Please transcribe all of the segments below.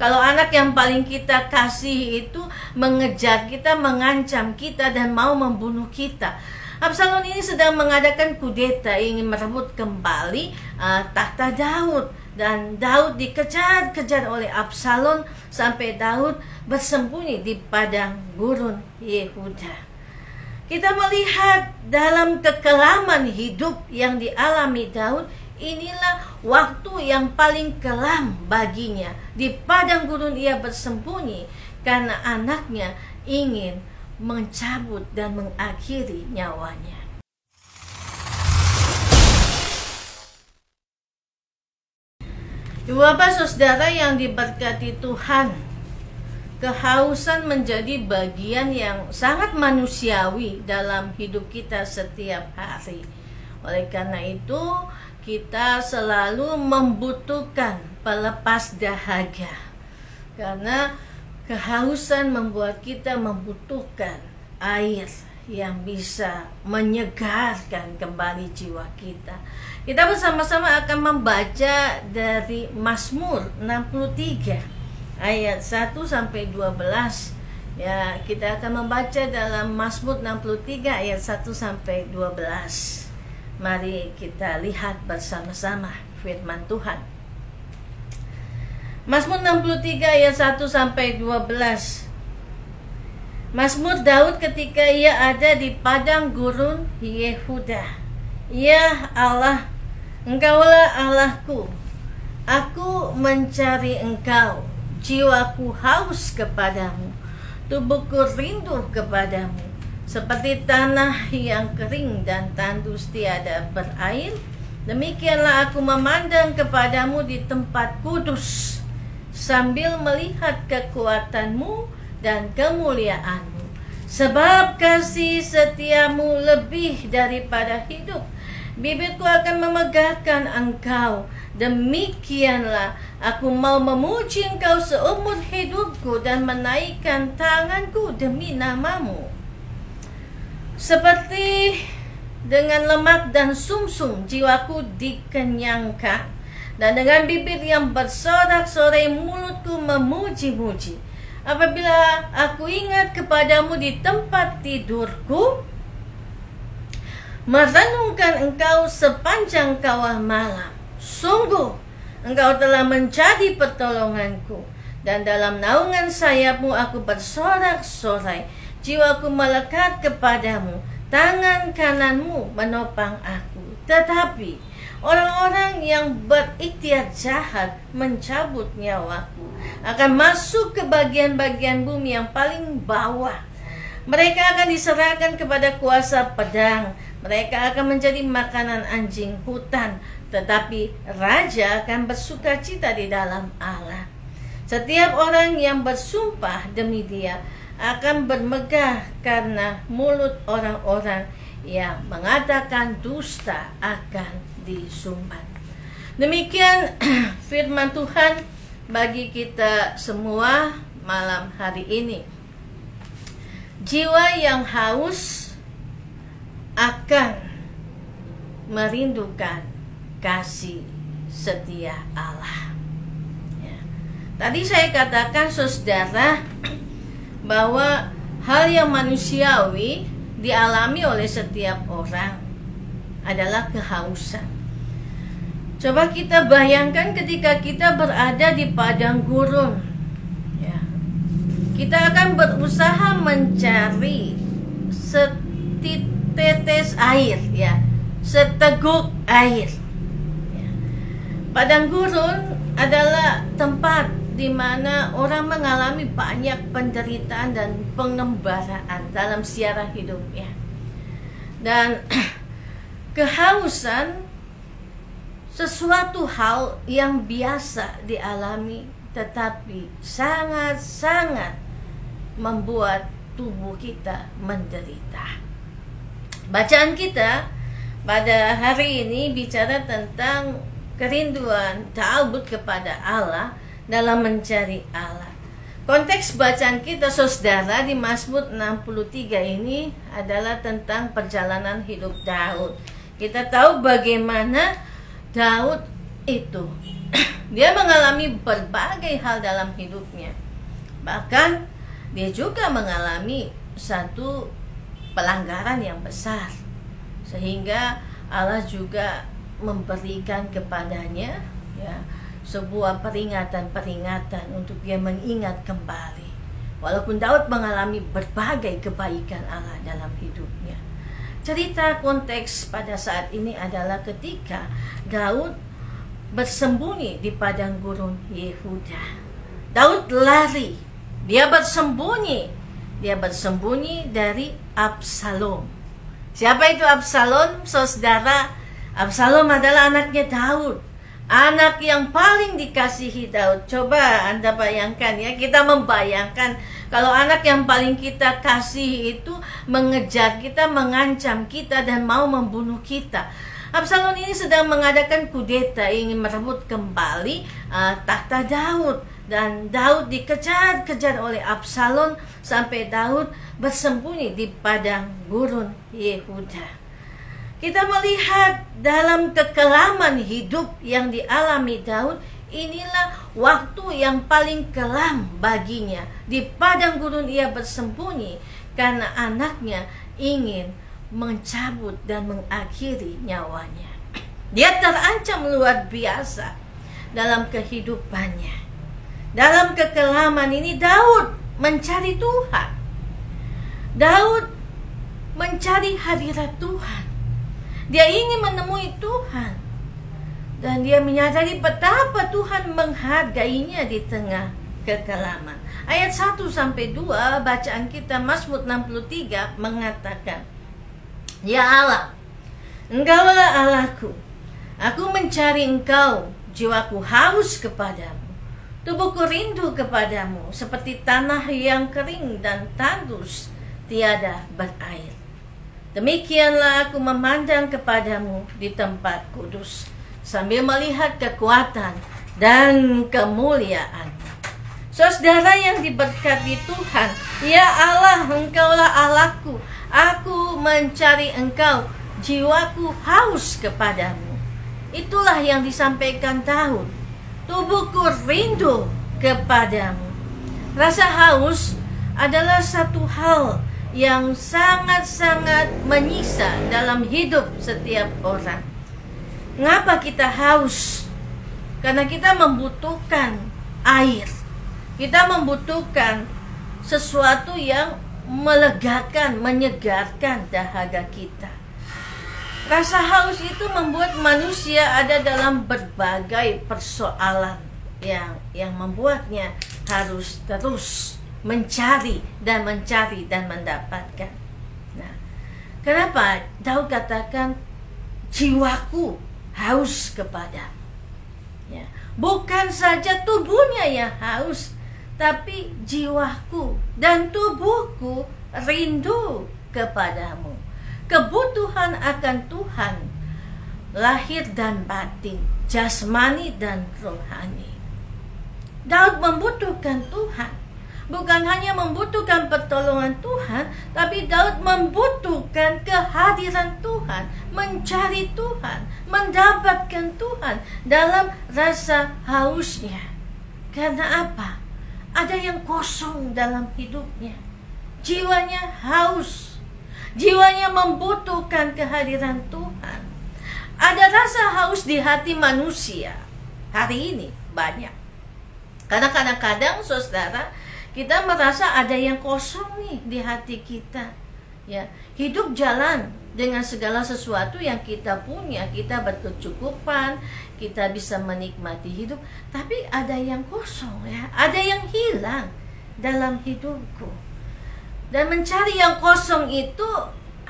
Kalau anak yang paling kita kasih itu mengejar kita, mengancam kita, dan mau membunuh kita. Absalom ini sedang mengadakan kudeta, ingin merebut kembali tahta Daud. Dan Daud dikejar-kejar oleh Absalom sampai Daud bersembunyi di padang gurun Yehuda. Kita melihat dalam kekelaman hidup yang dialami Daud, inilah waktu yang paling kelam baginya. Di padang gurun ia bersembunyi karena anaknya ingin mencabut dan mengakhiri nyawanya. Bapak saudara yang diberkati Tuhan, kehausan menjadi bagian yang sangat manusiawi dalam hidup kita setiap hari. Oleh karena itu, kita selalu membutuhkan pelepas dahaga. Karena kehausan membuat kita membutuhkan air yang bisa menyegarkan kembali jiwa kita. Kita bersama-sama akan membaca dari Mazmur 63 ayat 1 sampai 12. Ya, kita akan membaca dalam Mazmur 63 ayat 1 sampai 12. Mari kita lihat bersama-sama firman Tuhan. Mazmur 63 ayat 1 sampai 12. Mazmur Daud ketika ia ada di padang gurun Yehuda. Ya Allah, Engkaulah Allahku. Aku mencari Engkau. Jiwaku haus kepadamu. Tubuhku rindu kepadamu. Seperti tanah yang kering dan tandus tiada berair, demikianlah aku memandang kepadamu di tempat kudus, sambil melihat kekuatanmu dan kemuliaanmu. Sebab kasih setiamu lebih daripada hidup, bibirku akan memegahkan Engkau. Demikianlah aku mau memuji Engkau seumur hidupku dan menaikkan tanganku demi namamu. Seperti dengan lemak dan sumsum jiwaku dikenyangkan, dan dengan bibir yang bersorak-sorai mulutku memuji-muji. Apabila aku ingat kepadamu di tempat tidurku, merenungkan Engkau sepanjang kawah malam. Sungguh Engkau telah menjadi pertolonganku, dan dalam naungan sayapmu aku bersorak-sorai. Jiwaku melekat kepadamu, tangan kananmu menopang aku. Tetapi orang-orang yang berikhtiar jahat mencabut nyawaku, akan masuk ke bagian-bagian bumi yang paling bawah. Mereka akan diserahkan kepada kuasa pedang. Mereka akan menjadi makanan anjing hutan. Tetapi raja akan bersukacita di dalam Allah. Setiap orang yang bersumpah demi dia akan bermegah, karena mulut orang-orang yang mengatakan dusta akan disumbat. Demikian firman Tuhan bagi kita semua malam hari ini. Jiwa yang haus akan merindukan kasih setia Allah. Ya. Tadi saya katakan saudara bahwa hal yang manusiawi dialami oleh setiap orang adalah kehausan. Coba kita bayangkan ketika kita berada di padang gurun, ya, kita akan berusaha mencari setetes air, ya, seteguk air. Ya. Padang gurun adalah tempat di mana orang mengalami banyak penderitaan dan pengembaraan dalam siara hidupnya. Dan kehausan sesuatu hal yang biasa dialami, tetapi sangat-sangat membuat tubuh kita menderita. Bacaan kita pada hari ini bicara tentang kerinduan Daud kepada Allah dalam mencari Allah. Konteks bacaan kita saudara di Mazmur 63 ini adalah tentang perjalanan hidup Daud. Kita tahu bagaimana Daud itu Dia mengalami berbagai hal dalam hidupnya. Bahkan dia juga mengalami satu pelanggaran yang besar, sehingga Allah juga memberikan kepadanya ya sebuah peringatan-peringatan untuk dia mengingat kembali. Walaupun Daud mengalami berbagai kebaikan Allah dalam hidupnya. Cerita konteks pada saat ini adalah ketika Daud bersembunyi di padang gurun Yehuda. Daud lari, dia bersembunyi dari Absalom. Siapa itu Absalom, saudara? Absalom adalah anaknya Daud, anak yang paling dikasihi Daud. Coba Anda bayangkan ya, kita membayangkan kalau anak yang paling kita kasih itu mengejar kita, mengancam kita, dan mau membunuh kita. Absalom ini sedang mengadakan kudeta, ingin merebut kembali takhta Daud. Dan Daud dikejar-kejar oleh Absalom sampai Daud bersembunyi di padang gurun Yehuda. Kita melihat dalam kekelaman hidup yang dialami Daud, inilah waktu yang paling kelam baginya. Di padang gurun ia bersembunyi karena anaknya ingin mencabut dan mengakhiri nyawanya. Dia terancam luar biasa dalam kehidupannya. Dalam kekelaman ini Daud mencari Tuhan. Daud mencari hadirat Tuhan. Dia ingin menemui Tuhan. Dan dia menyadari betapa Tuhan menghargainya di tengah kekelaman. Ayat 1-2 bacaan kita Mazmur 63 mengatakan, Ya Allah, Engkaulah Allahku. Aku mencari Engkau, jiwaku haus kepadamu. Tubuhku rindu kepadamu, seperti tanah yang kering dan tandus, tiada berair. Demikianlah aku memandang kepadamu di tempat kudus, sambil melihat kekuatan dan kemuliaan. Saudara yang diberkati Tuhan, Ya Allah, Engkaulah Allahku. Aku mencari Engkau, jiwaku haus kepadamu. Itulah yang disampaikan Daud. Tubuhku rindu kepadamu. Rasa haus adalah satu hal yang sangat-sangat menyiksa dalam hidup setiap orang. Mengapa kita haus? Karena kita membutuhkan air. Kita membutuhkan sesuatu yang melegakan, menyegarkan dahaga kita. Rasa haus itu membuat manusia ada dalam berbagai persoalan yang membuatnya harus terus mencari dan mendapatkan. Nah, kenapa Daud katakan jiwaku haus kepadamu? Ya, bukan saja tubuhnya yang haus, tapi jiwaku dan tubuhku rindu kepadamu. Kebutuhan akan Tuhan, lahir dan batin, jasmani dan rohani. Daud membutuhkan Tuhan. Bukan hanya membutuhkan pertolongan Tuhan, tapi Daud membutuhkan kehadiran Tuhan, mencari Tuhan, mendapatkan Tuhan dalam rasa hausnya. Karena apa? Ada yang kosong dalam hidupnya. Jiwanya haus. Jiwanya membutuhkan kehadiran Tuhan. Ada rasa haus di hati manusia. Hari ini banyak. Karena kadang-kadang saudara, kita merasa ada yang kosong nih di hati kita. Ya, hidup jalan dengan segala sesuatu yang kita punya. Kita berkecukupan, kita bisa menikmati hidup, tapi ada yang kosong ya. Ada yang hilang dalam hidupku. Dan mencari yang kosong itu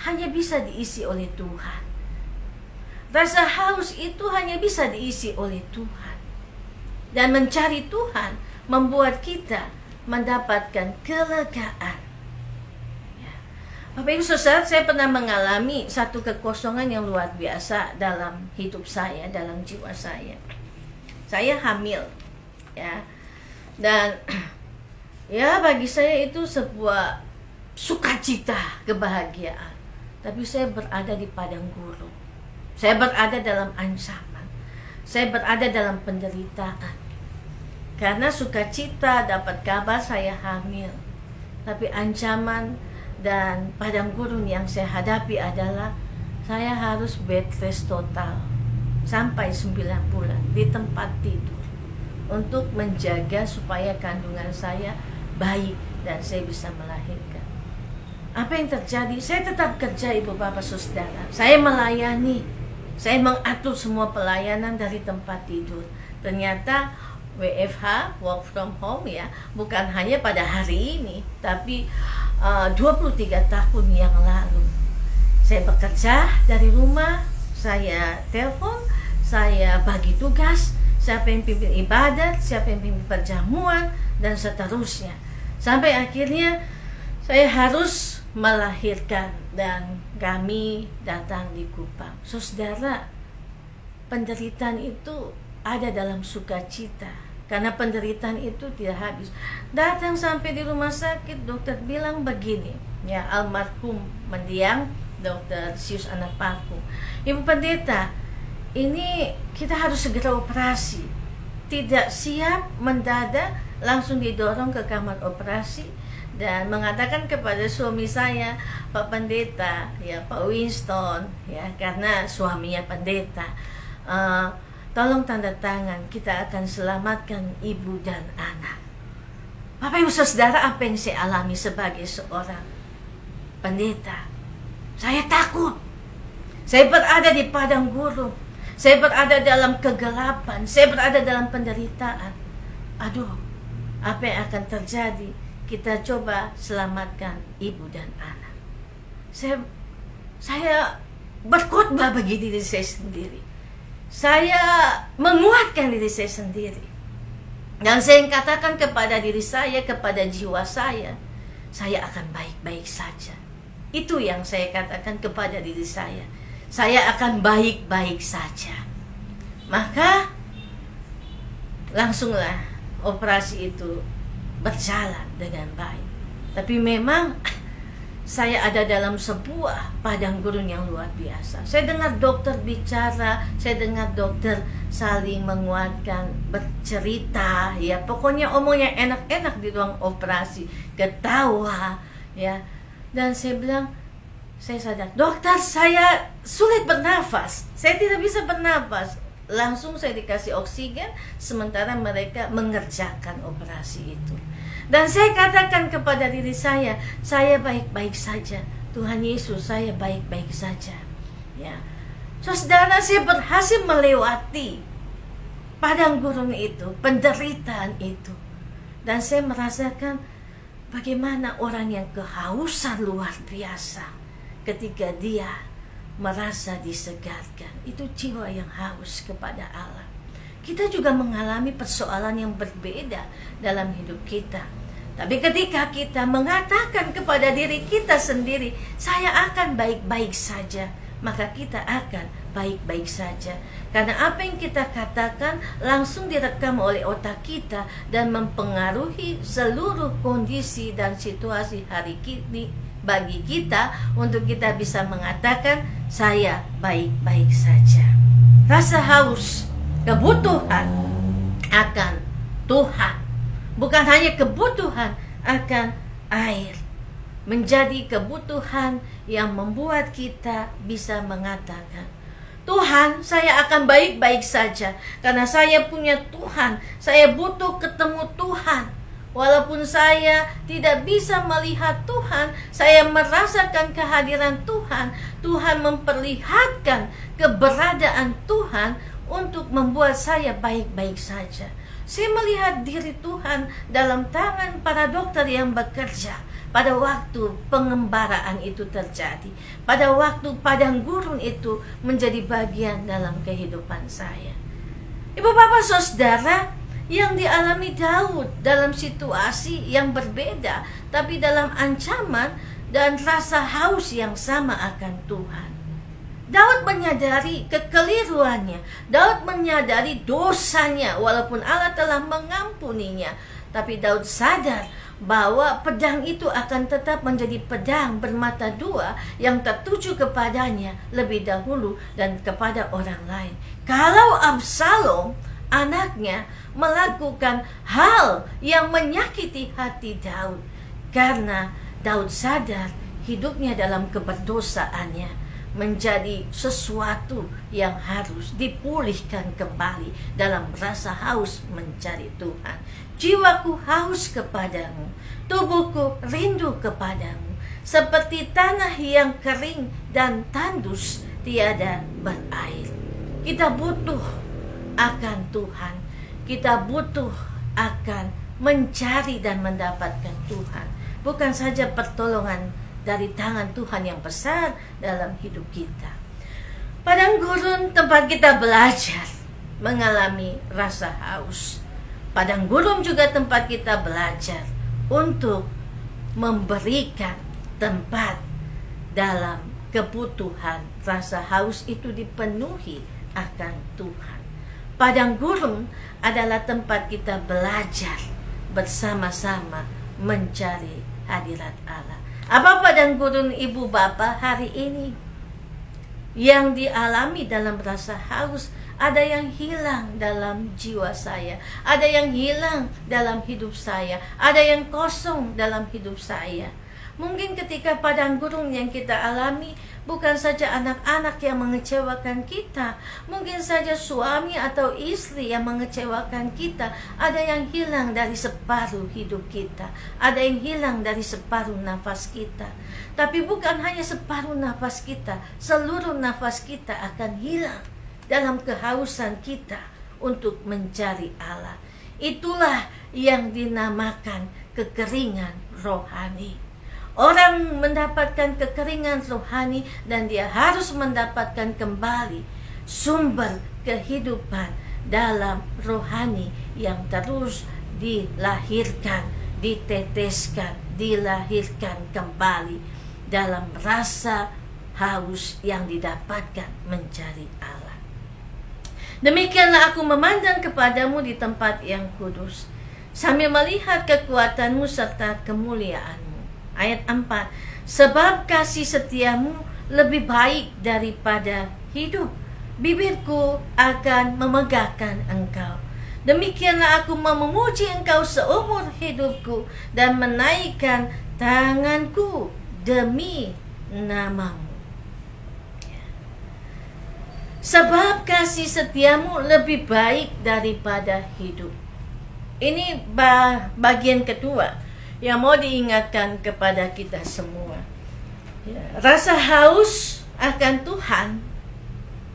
hanya bisa diisi oleh Tuhan. Rasa haus itu hanya bisa diisi oleh Tuhan. Dan mencari Tuhan membuat kita mendapatkan kelegaan. Ya. Bapak Ibu Saudara, saya pernah mengalami satu kekosongan yang luar biasa dalam hidup saya, dalam jiwa saya. Saya hamil, ya. Dan ya bagi saya itu sebuah sukacita, kebahagiaan. Tapi saya berada di padang gurun. Saya berada dalam ancaman. saya berada dalam penderitaan. Karena sukacita dapat kabar saya hamil, tapi ancaman dan padang gurun yang saya hadapi adalah saya harus bed rest total sampai 9 bulan di tempat tidur untuk menjaga supaya kandungan saya baik dan saya bisa melahirkan. Apa yang terjadi? Saya tetap kerja, ibu bapak saudara. Saya melayani, saya mengatur semua pelayanan dari tempat tidur. Ternyata WFH, work from home ya, bukan hanya pada hari ini, tapi 23 tahun yang lalu. Saya bekerja dari rumah, saya telepon, saya bagi tugas, siapa yang pimpin ibadat, siapa yang pimpin perjamuan, dan seterusnya. Sampai akhirnya saya harus melahirkan dan kami datang di Kupang. Saudara, penderitaan itu ada dalam sukacita, karena penderitaan itu tidak habis. Datang sampai di rumah sakit, dokter bilang begini, ya, almarhum mendiang Dr. Sius Anakpaku, Ibu Pendeta, ini kita harus segera operasi. Tidak siap, mendadak langsung didorong ke kamar operasi dan mengatakan kepada suami saya, Pak Pendeta, ya Pak Winston, ya karena suaminya pendeta, tolong tanda tangan, kita akan selamatkan ibu dan anak. Bapak Ibu Saudara, apa yang saya alami sebagai seorang pendeta? Saya takut. Saya berada di padang gurun. Saya berada dalam kegelapan. Saya berada dalam penderitaan. Aduh, apa yang akan terjadi? Kita coba selamatkan ibu dan anak. Saya berkhotbah bagi diri saya sendiri. Saya menguatkan diri saya sendiri. Dan saya katakan kepada diri saya, kepada jiwa saya akan baik-baik saja. Itu yang saya katakan kepada diri saya. Saya akan baik-baik saja. Maka langsunglah operasi itu berjalan dengan baik. Tapi memang saya ada dalam sebuah padang gurun yang luar biasa. Saya dengar dokter bicara, saya dengar dokter saling menguatkan, bercerita, ya pokoknya omongnya enak-enak di ruang operasi, ketawa, ya. Dan saya bilang, saya sadar, dokter, saya sulit bernafas, saya tidak bisa bernafas. Langsung saya dikasih oksigen, sementara mereka mengerjakan operasi itu. Dan saya katakan kepada diri saya baik-baik saja. Tuhan Yesus, saya baik-baik saja. Ya, saudara, saya berhasil melewati padang gurun itu, penderitaan itu. Dan saya merasakan bagaimana orang yang kehausan luar biasa ketika dia merasa disegarkan. Itu jiwa yang haus kepada Allah. Kita juga mengalami persoalan yang berbeda dalam hidup kita. Tapi ketika kita mengatakan kepada diri kita sendiri, saya akan baik-baik saja, maka kita akan baik-baik saja. Karena apa yang kita katakan langsung direkam oleh otak kita dan mempengaruhi seluruh kondisi dan situasi hari ini bagi kita untuk kita bisa mengatakan saya baik-baik saja. Rasa haus, kebutuhan akan Tuhan, bukan hanya kebutuhan akan air, menjadi kebutuhan yang membuat kita bisa mengatakan, Tuhan, saya akan baik-baik saja karena saya punya Tuhan. Saya butuh ketemu Tuhan. Walaupun saya tidak bisa melihat Tuhan, saya merasakan kehadiran Tuhan. Tuhan memperlihatkan keberadaan Tuhan untuk membuat saya baik-baik saja. Saya melihat diri Tuhan dalam tangan para dokter yang bekerja pada waktu pengembaraan itu terjadi, pada waktu padang gurun itu menjadi bagian dalam kehidupan saya. Ibu bapak saudara, yang dialami Daud dalam situasi yang berbeda, tapi dalam ancaman dan rasa haus yang sama akan Tuhan. Daud menyadari kekeliruannya, Daud menyadari dosanya walaupun Allah telah mengampuninya. Tapi Daud sadar bahwa pedang itu akan tetap menjadi pedang bermata dua yang tertuju kepadanya lebih dahulu dan kepada orang lain. Kalau Absalom anaknya melakukan hal yang menyakiti hati Daud, karena Daud sadar hidupnya dalam keberdosaannya menjadi sesuatu yang harus dipulihkan kembali dalam rasa haus mencari Tuhan. Jiwaku haus kepadamu, tubuhku rindu kepadamu, seperti tanah yang kering dan tandus tiada berair. Kita butuh akan Tuhan, kita butuh akan mencari dan mendapatkan Tuhan, bukan saja pertolongan dari tangan Tuhan yang besar dalam hidup kita. Padang gurun tempat kita belajar mengalami rasa haus. Padang gurun juga tempat kita belajar untuk memberikan tempat dalam kebutuhan. Rasa haus itu dipenuhi akan Tuhan. Padang gurun adalah tempat kita belajar bersama-sama mencari hadirat Allah. Apa padang gurun ibu bapa hari ini yang dialami dalam rasa haus? Ada yang hilang dalam jiwa saya, ada yang hilang dalam hidup saya, ada yang kosong dalam hidup saya. Mungkin ketika padang gurun yang kita alami bukan saja anak-anak yang mengecewakan kita, mungkin saja suami atau istri yang mengecewakan kita. Ada yang hilang dari separuh hidup kita, ada yang hilang dari separuh nafas kita. Tapi bukan hanya separuh nafas kita, seluruh nafas kita akan hilang dalam kehausan kita untuk mencari Allah. Itulah yang dinamakan kekeringan rohani. Orang mendapatkan kekeringan rohani dan dia harus mendapatkan kembali sumber kehidupan dalam rohani yang terus dilahirkan, diteteskan, dilahirkan kembali dalam rasa haus yang didapatkan mencari Allah. Demikianlah aku memandang kepadamu di tempat yang kudus, sambil melihat kekuatanmu serta kemuliaanmu. Ayat 4, sebab kasih setiamu lebih baik daripada hidup, bibirku akan memegahkan engkau. Demikianlah aku memuji engkau seumur hidupku dan menaikkan tanganku demi namamu. Sebab kasih setiamu lebih baik daripada hidup. Ini bagian kedua yang mau diingatkan kepada kita semua. Rasa haus akan Tuhan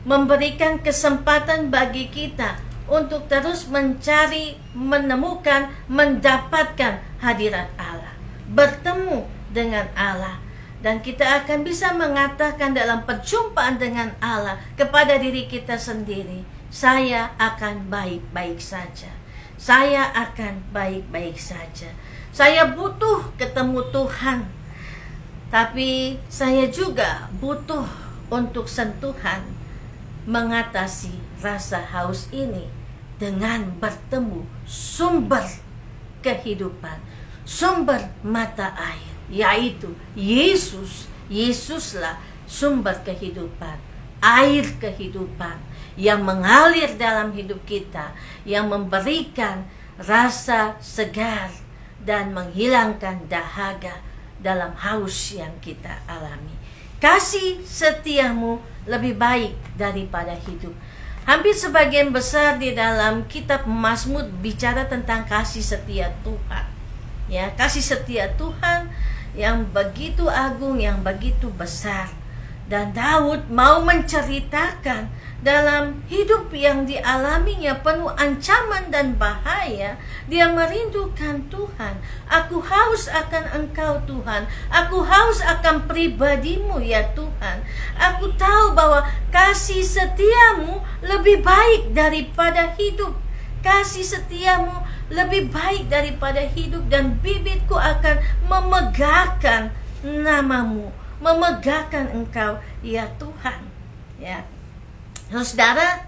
memberikan kesempatan bagi kita untuk terus mencari, menemukan, mendapatkan hadirat Allah, bertemu dengan Allah. Dan kita akan bisa mengatakan dalam perjumpaan dengan Allah kepada diri kita sendiri, saya akan baik-baik saja. Saya akan baik-baik saja. Saya butuh ketemu Tuhan, tapi saya juga butuh untuk sentuhan mengatasi rasa haus ini dengan bertemu sumber kehidupan, sumber mata air, yaitu Yesus. Yesuslah sumber kehidupan, air kehidupan yang mengalir dalam hidup kita, yang memberikan rasa segar dan menghilangkan dahaga dalam haus yang kita alami. Kasih setiamu lebih baik daripada hidup. Hampir sebagian besar di dalam kitab Mazmur bicara tentang kasih setia Tuhan. Ya, kasih setia Tuhan yang begitu agung, yang begitu besar. Dan Daud mau menceritakan dalam hidup yang dialaminya penuh ancaman dan bahaya, dia merindukan Tuhan. Aku haus akan Engkau Tuhan, aku haus akan pribadimu ya Tuhan. Aku tahu bahwa kasih setiamu lebih baik daripada hidup. Kasih setiamu lebih baik daripada hidup, dan bibirku akan memegahkan namamu, memegahkan Engkau ya Tuhan. Ya, saudara,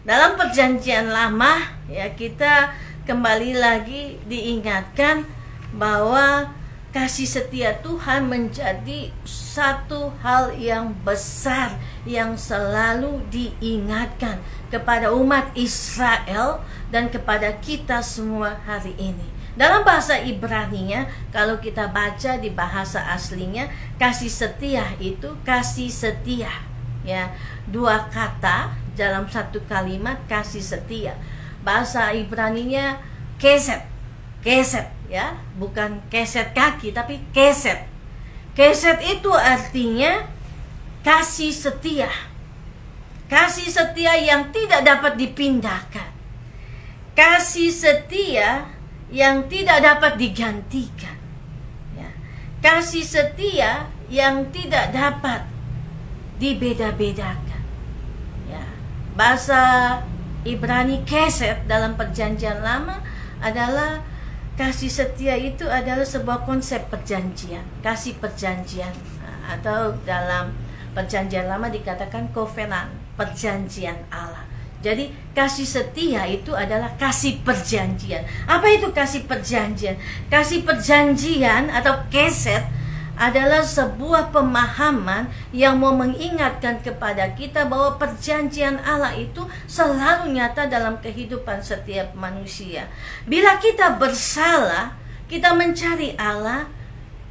dalam perjanjian lama ya kita kembali lagi diingatkan bahwa kasih setia Tuhan menjadi satu hal yang besar yang selalu diingatkan kepada umat Israel dan kepada kita semua hari ini. Dalam bahasa Ibrani-nya, kalau kita baca di bahasa aslinya, kasih setia itu kasih setia, ya, dua kata dalam satu kalimat, kasih setia. Bahasa Ibrani-nya keset, ya, bukan keset kaki tapi keset. Keset itu artinya kasih setia. Kasih setia yang tidak dapat dipindahkan. Kasih setia yang tidak dapat digantikan. Ya. Kasih setia yang tidak dapat dibeda-bedakan. Ya. Bahasa Ibrani keset dalam Perjanjian Lama adalah kasih setia, itu adalah sebuah konsep perjanjian, kasih perjanjian, atau dalam Perjanjian Lama dikatakan covenant, perjanjian Allah. Jadi kasih setia itu adalah kasih perjanjian. Apa itu kasih perjanjian? Kasih perjanjian atau keset adalah sebuah pemahaman yang mau mengingatkan kepada kita bahwa perjanjian Allah itu selalu nyata dalam kehidupan setiap manusia. Bila kita bersalah, kita mencari Allah,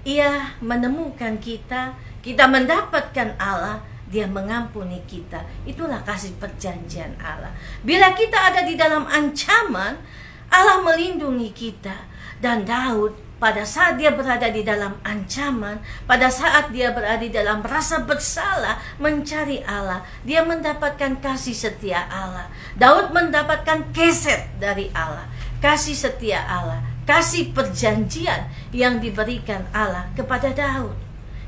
Ia menemukan kita, kita mendapatkan Allah, Dia mengampuni kita. Itulah kasih perjanjian Allah. Bila kita ada di dalam ancaman, Allah melindungi kita. Dan Daud pada saat dia berada di dalam ancaman, pada saat dia berada di dalam rasa bersalah, mencari Allah, dia mendapatkan kasih setia Allah. Daud mendapatkan keset dari Allah, kasih setia Allah, kasih perjanjian yang diberikan Allah kepada Daud.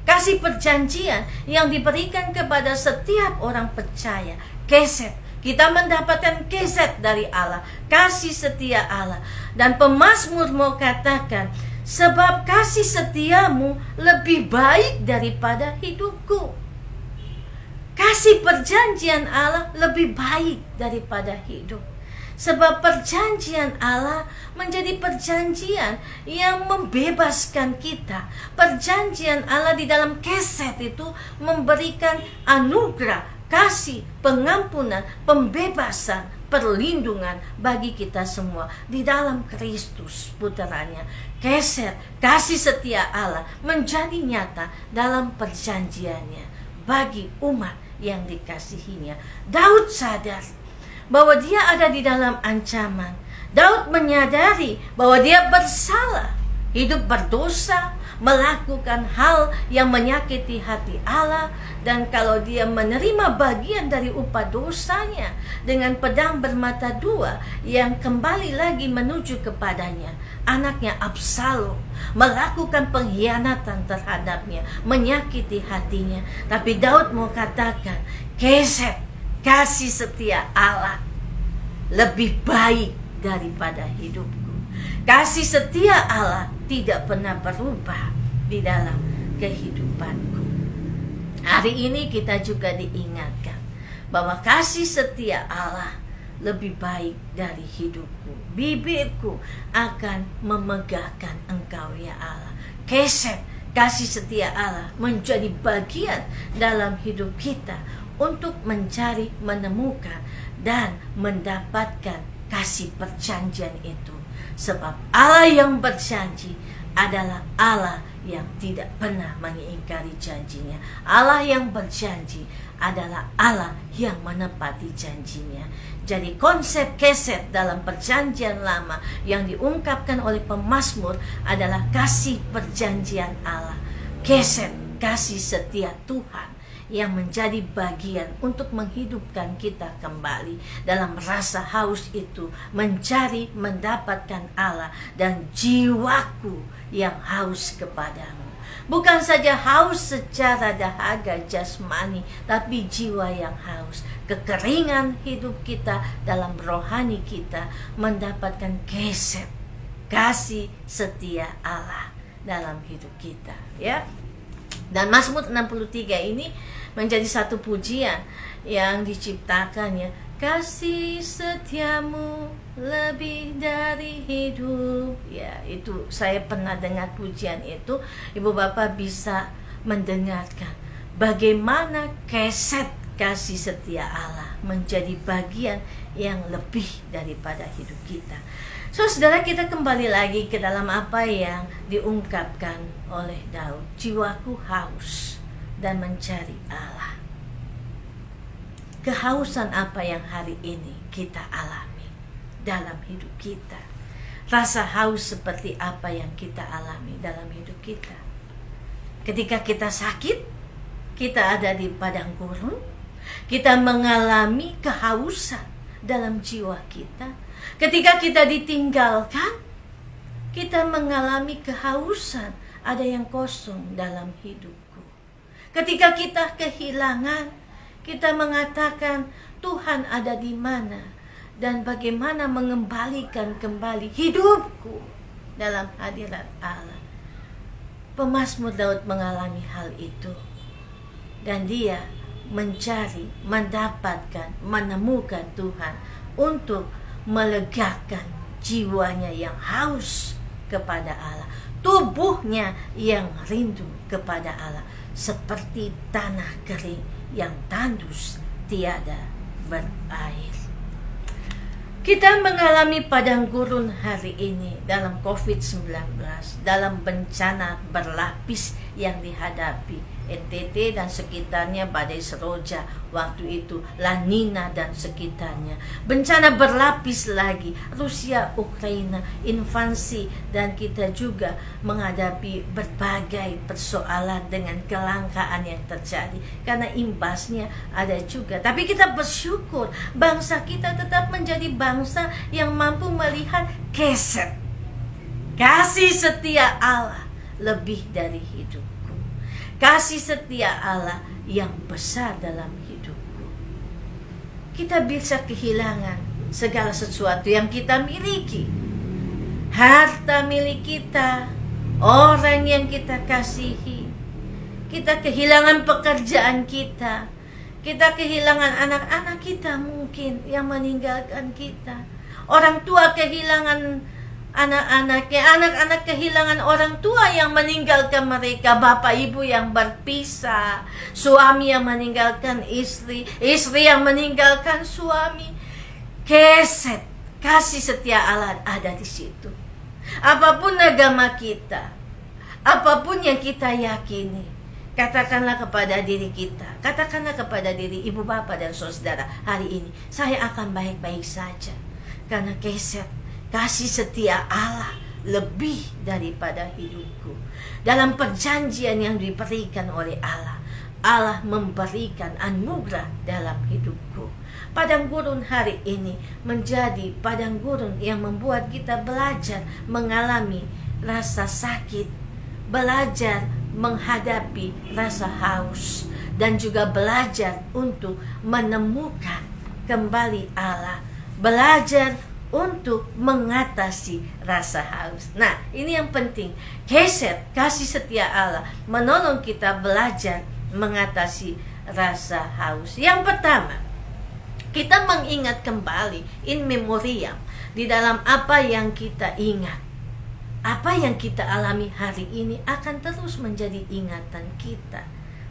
Kasih perjanjian yang diberikan kepada setiap orang percaya, keset. Kita mendapatkan keset dari Allah, kasih setia Allah. Dan pemazmur mau katakan, sebab kasih setiamu lebih baik daripada hidupku. Kasih perjanjian Allah lebih baik daripada hidup. Sebab perjanjian Allah menjadi perjanjian yang membebaskan kita. Perjanjian Allah di dalam keset itu memberikan anugerah, kasih, pengampunan, pembebasan, perlindungan bagi kita semua di dalam Kristus putranya. Keset, kasih setia Allah menjadi nyata dalam perjanjiannya bagi umat yang dikasihinya. Daud sadar bahwa dia ada di dalam ancaman. Daud menyadari bahwa dia bersalah, hidup berdosa, melakukan hal yang menyakiti hati Allah. Dan kalau dia menerima bagian dari upah dosanya dengan pedang bermata dua yang kembali lagi menuju kepadanya, anaknya Absalom melakukan pengkhianatan terhadapnya, menyakiti hatinya. Tapi Daud mau katakan, keset, kasih setia Allah lebih baik daripada hidupku. Kasih setia Allah tidak pernah berubah di dalam kehidupanku. Hari ini kita juga diingatkan bahwa kasih setia Allah lebih baik dari hidupku. Bibirku akan memegahkan Engkau ya Allah. Keset, kasih setia Allah menjadi bagian dalam hidup kita untuk mencari, menemukan, dan mendapatkan kasih perjanjian itu. Sebab Allah yang berjanji adalah Allah yang tidak pernah mengingkari janjinya. Allah yang berjanji adalah Allah yang menepati janjinya. Jadi konsep keset dalam perjanjian lama yang diungkapkan oleh pemazmur adalah kasih perjanjian Allah. Keset, kasih setia Tuhan yang menjadi bagian untuk menghidupkan kita kembali dalam rasa haus itu, mencari, mendapatkan Allah. Dan jiwaku yang haus kepadamu, bukan saja haus secara dahaga jasmani, tapi jiwa yang haus, kekeringan hidup kita dalam rohani kita, mendapatkan keset, kasih setia Allah dalam hidup kita, ya. Dan Mazmur 63 ini menjadi satu pujian yang diciptakan, ya. kasih setiamu lebih dari hidup. Ya, itu saya pernah dengar pujian itu. Ibu bapak bisa mendengarkan bagaimana keset kasih setia Allah menjadi bagian yang lebih daripada hidup kita. So, saudara, kita kembali lagi ke dalam apa yang diungkapkan oleh Daud. Jiwaku haus dan mencari Allah. Kehausan apa yang hari ini kita alami dalam hidup kita? Rasa haus seperti apa yang kita alami dalam hidup kita? Ketika kita sakit, kita ada di padang gurun, kita mengalami kehausan dalam jiwa kita. Ketika kita ditinggalkan, kita mengalami kehausan, ada yang kosong dalam hidupku. Ketika kita kehilangan, kita mengatakan, Tuhan ada di mana dan bagaimana mengembalikan kembali hidupku dalam hadirat Allah. Pemazmur Daud mengalami hal itu, dan dia mencari, mendapatkan, menemukan Tuhan untuk melegakan jiwanya yang haus kepada Allah, tubuhnya yang rindu kepada Allah, seperti tanah kering yang tandus tiada berair. Kita mengalami padang gurun hari ini dalam COVID-19, dalam bencana berlapis yang dihadapi NTT dan sekitarnya, badai Seroja waktu itu, La Nina dan sekitarnya. Bencana berlapis lagi, Rusia, Ukraina, invasi, dan kita juga menghadapi berbagai persoalan dengan kelangkaan yang terjadi. Karena imbasnya ada juga. Tapi kita bersyukur bangsa kita tetap menjadi bangsa yang mampu melihat keset kasih setia Allah lebih dari hidup. Kasih setia Allah yang besar dalam hidupku. Kita bisa kehilangan segala sesuatu yang kita miliki. Harta milik kita, orang yang kita kasihi. Kita kehilangan pekerjaan kita. Kita kehilangan anak-anak kita mungkin yang meninggalkan kita. Orang tua kehilangan anak-anaknya, anak-anak kehilangan orang tua yang meninggalkan mereka, bapak ibu yang berpisah, suami yang meninggalkan istri, istri yang meninggalkan suami. Keset kasih setia Allah ada di situ. Apapun agama kita, apapun yang kita yakini, katakanlah kepada diri kita, katakanlah kepada diri ibu bapak dan saudara, hari ini saya akan baik-baik saja, karena keset kasih setia Allah lebih daripada hidupku. Dalam perjanjian yang diberikan oleh Allah, Allah memberikan anugerah dalam hidupku. Padang gurun hari ini menjadi padang gurun yang membuat kita belajar mengalami rasa sakit, belajar menghadapi rasa haus, dan juga belajar untuk menemukan kembali Allah, belajar untuk mengatasi rasa haus. Nah, ini yang penting. Keset kasih setia Allah menolong kita belajar mengatasi rasa haus. Yang pertama, kita mengingat kembali, in memoriam, di dalam apa yang kita ingat. Apa yang kita alami hari ini akan terus menjadi ingatan kita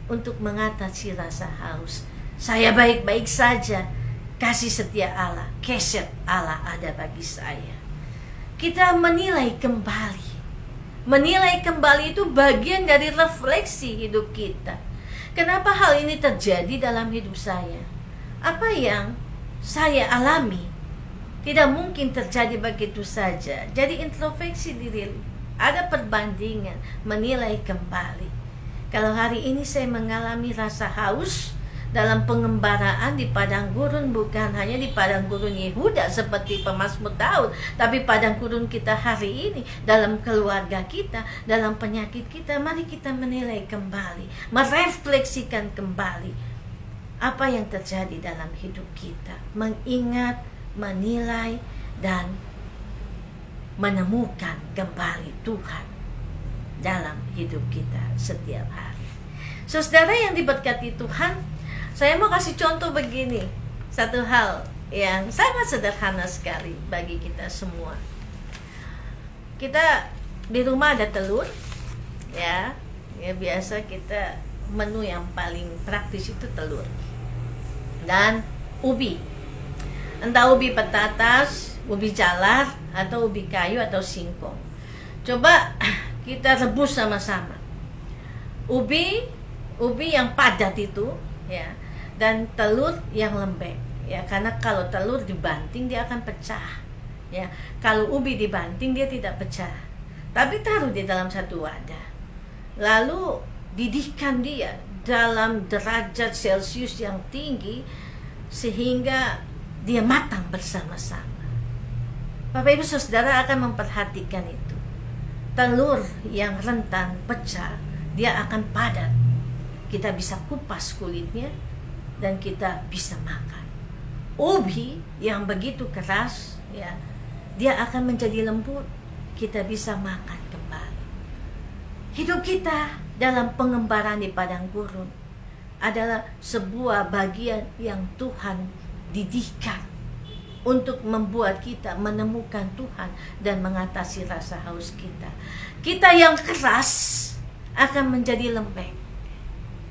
untuk mengatasi rasa haus. Saya baik-baik saja. Kasih setia Allah, keset Allah ada bagi saya. Kita menilai kembali. Menilai kembali itu bagian dari refleksi hidup kita. Kenapa hal ini terjadi dalam hidup saya? Apa yang saya alami tidak mungkin terjadi begitu saja. Jadi introspeksi diri, ada perbandingan, menilai kembali. Kalau hari ini saya mengalami rasa haus dalam pengembaraan di padang gurun, bukan hanya di padang gurun Yehuda seperti pemazmur Daud, tapi padang gurun kita hari ini, dalam keluarga kita, dalam penyakit kita. Mari kita menilai kembali, merefleksikan kembali apa yang terjadi dalam hidup kita, mengingat, menilai, dan menemukan kembali Tuhan dalam hidup kita setiap hari. Saudara yang diberkati Tuhan, saya mau kasih contoh begini. Satu hal yang sangat sederhana sekali bagi kita semua. Kita di rumah ada telur, ya biasa kita menu yang paling praktis itu telur dan ubi, entah ubi petatas, ubi jalar, atau ubi kayu atau singkong. Coba kita rebus sama-sama ubi yang padat itu, ya, dan telur yang lembek, ya, karena kalau telur dibanting dia akan pecah, ya. Kalau ubi dibanting dia tidak pecah, tapi taruh di dalam satu wadah, lalu didihkan dia dalam derajat Celcius yang tinggi sehingga dia matang bersama-sama. Bapak Ibu Saudara akan memperhatikan itu. Telur yang rentan pecah, dia akan padat. Kita bisa kupas kulitnya dan kita bisa makan. Ubi yang begitu keras, ya, dia akan menjadi lembut. Kita bisa makan kembali. Hidup kita dalam pengembaraan di padang gurun adalah sebuah bagian yang Tuhan didihkan untuk membuat kita menemukan Tuhan dan mengatasi rasa haus kita. Kita yang keras akan menjadi lembek.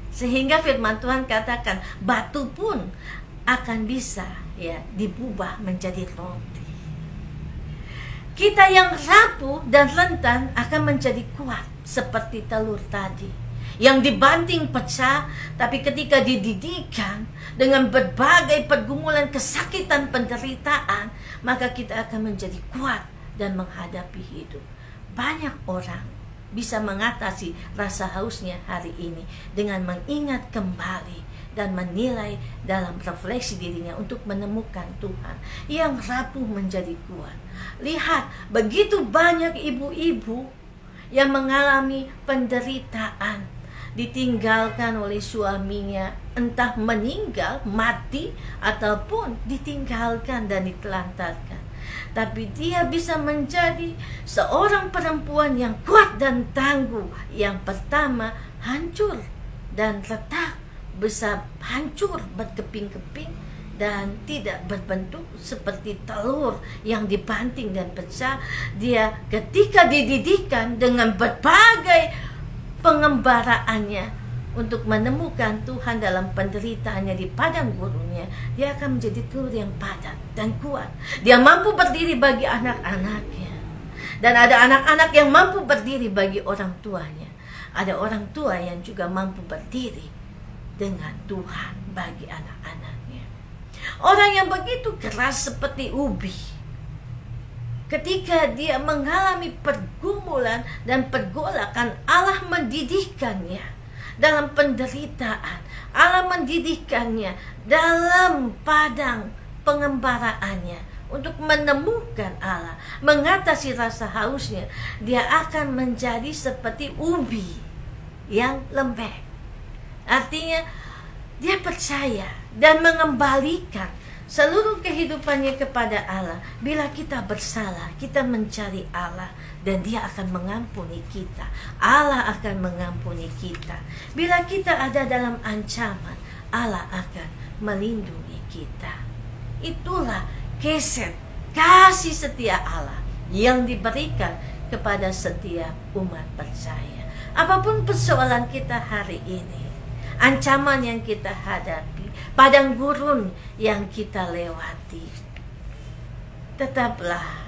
Sehingga firman Tuhan katakan batu pun akan bisa, ya, diubah menjadi roti. Kita yang rapuh dan rentan akan menjadi kuat seperti telur tadi, yang dibanting pecah, tapi ketika dididihkan dengan berbagai pergumulan, kesakitan, penderitaan, maka kita akan menjadi kuat dan menghadapi hidup. Banyak orang bisa mengatasi rasa hausnya hari ini dengan mengingat kembali dan menilai dalam refleksi dirinya untuk menemukan Tuhan yang rapuh menjadi kuat. Lihat, begitu banyak ibu-ibu yang mengalami penderitaan, ditinggalkan oleh suaminya, entah meninggal, mati, ataupun ditinggalkan dan ditelantarkan. Tapi dia bisa menjadi seorang perempuan yang kuat dan tangguh. Yang pertama, hancur dan retak, bisa hancur berkeping-keping dan tidak berbentuk seperti telur yang dibanting dan pecah. Dia ketika dididihkan dengan berbagai pengembaraannya untuk menemukan Tuhan dalam penderitaannya di padang gurunnya, dia akan menjadi telur yang padat dan kuat. Dia mampu berdiri bagi anak-anaknya. Dan ada anak-anak yang mampu berdiri bagi orang tuanya. Ada orang tua yang juga mampu berdiri dengan Tuhan bagi anak-anaknya. Orang yang begitu keras seperti ubi, ketika dia mengalami pergumulan dan pergolakan, Allah mendidihkannya dalam penderitaan. Allah mendidihkannya dalam padang pengembaraannya untuk menemukan Allah, mengatasi rasa hausnya. Dia akan menjadi seperti ubi yang lembek. Artinya dia percaya dan mengembalikan seluruh kehidupannya kepada Allah. Bila kita bersalah, kita mencari Allah dan dia akan mengampuni kita. Allah akan mengampuni kita. Bila kita ada dalam ancaman, Allah akan melindungi kita. Itulah keset kasih setia Allah yang diberikan kepada setiap umat percaya. Apapun persoalan kita hari ini, ancaman yang kita hadapi, padang gurun yang kita lewati, tetaplah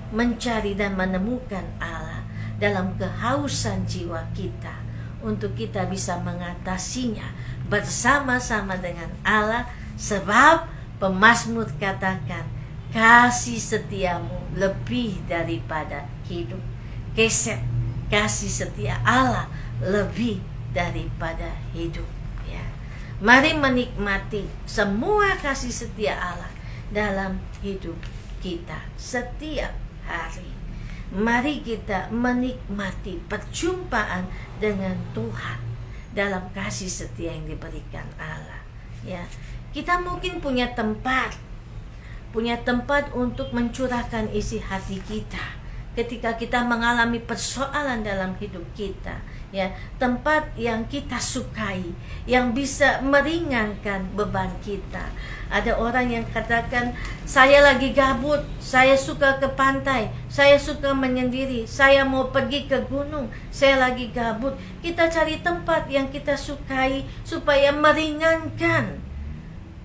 mencari dan menemukan Allah dalam kehausan jiwa kita, untuk kita bisa mengatasinya bersama-sama dengan Allah. Sebab pemazmur katakan, kasih setiamu lebih daripada hidup. Keset kasih setia Allah lebih daripada hidup, ya. Mari menikmati semua kasih setia Allah dalam hidup kita setiap hari. Mari kita menikmati perjumpaan dengan Tuhan dalam kasih setia yang diberikan Allah, ya. Kita mungkin punya tempat untuk mencurahkan isi hati kita ketika kita mengalami persoalan dalam hidup kita, ya, tempat yang kita sukai, yang bisa meringankan beban kita. Ada orang yang katakan, saya lagi gabut, saya suka ke pantai, saya suka menyendiri, saya mau pergi ke gunung, saya lagi gabut. Kita cari tempat yang kita sukai supaya meringankan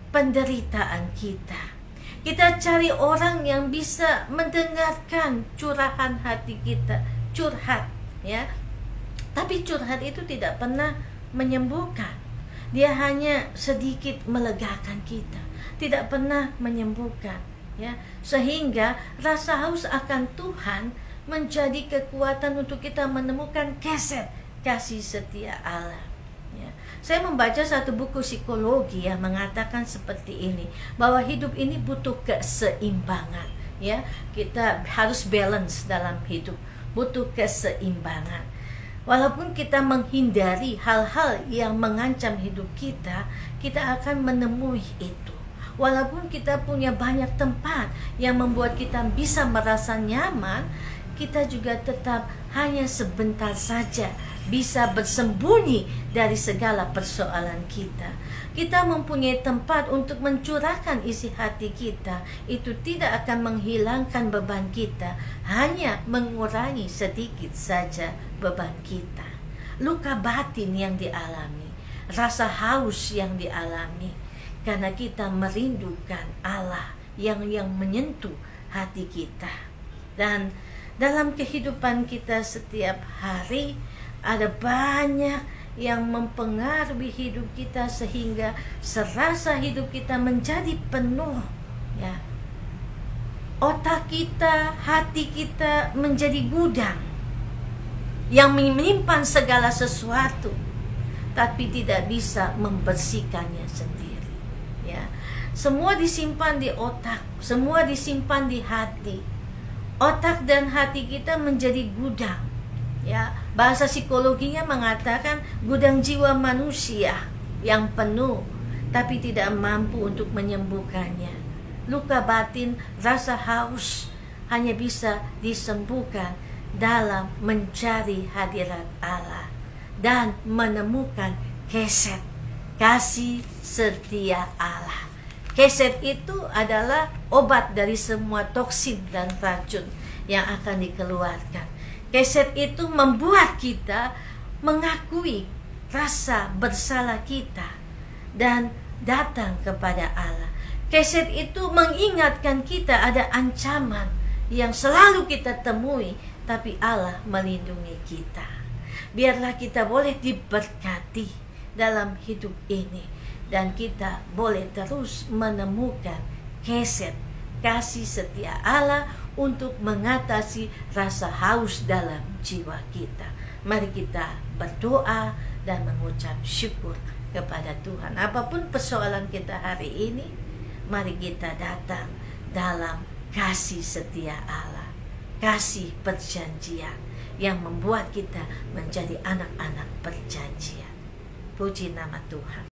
penderitaan kita. Kita cari orang yang bisa mendengarkan curahan hati kita, curhat, ya. Tapi curhat itu tidak pernah menyembuhkan. Dia hanya sedikit melegakan kita, tidak pernah menyembuhkan, ya. Sehingga rasa haus akan Tuhan menjadi kekuatan untuk kita menemukan keset kasih setia Allah, ya. Saya membaca satu buku psikologi yang mengatakan seperti ini, bahwa hidup ini butuh keseimbangan, ya. Kita harus balance dalam hidup, butuh keseimbangan. Walaupun kita menghindari hal-hal yang mengancam hidup kita, kita akan menemui itu. Walaupun kita punya banyak tempat yang membuat kita bisa merasa nyaman, kita juga tetap hanya sebentar saja bisa bersembunyi dari segala persoalan kita. Kita mempunyai tempat untuk mencurahkan isi hati kita. Itu tidak akan menghilangkan beban kita, hanya mengurangi sedikit saja beban kita. Luka batin yang dialami, rasa haus yang dialami, karena kita merindukan Allah yang menyentuh hati kita. Dan dalam kehidupan kita setiap hari, ada banyak yang mempengaruhi hidup kita sehingga serasa hidup kita menjadi penuh, ya. Otak kita, hati kita menjadi gudang yang menyimpan segala sesuatu, tapi tidak bisa membersihkannya sendiri, ya. Semua disimpan di otak, semua disimpan di hati. Otak dan hati kita menjadi gudang, ya. Bahasa psikologinya mengatakan gudang jiwa manusia yang penuh, tapi tidak mampu untuk menyembuhkannya. Luka batin, rasa haus hanya bisa disembuhkan dalam mencari hadirat Allah dan menemukan keset kasih setia Allah. Keset itu adalah obat dari semua toksin dan racun yang akan dikeluarkan. Keset itu membuat kita mengakui rasa bersalah kita dan datang kepada Allah. Keset itu mengingatkan kita ada ancaman yang selalu kita temui, tapi Allah melindungi kita. Biarlah kita boleh diberkati dalam hidup ini, dan kita boleh terus menemukan keset kasih setia Allah untuk mengatasi rasa haus dalam jiwa kita. Mari kita berdoa dan mengucap syukur kepada Tuhan. Apapun persoalan kita hari ini, mari kita datang dalam kasih setia Allah, kasih perjanjian yang membuat kita menjadi anak-anak perjanjian. Puji nama Tuhan.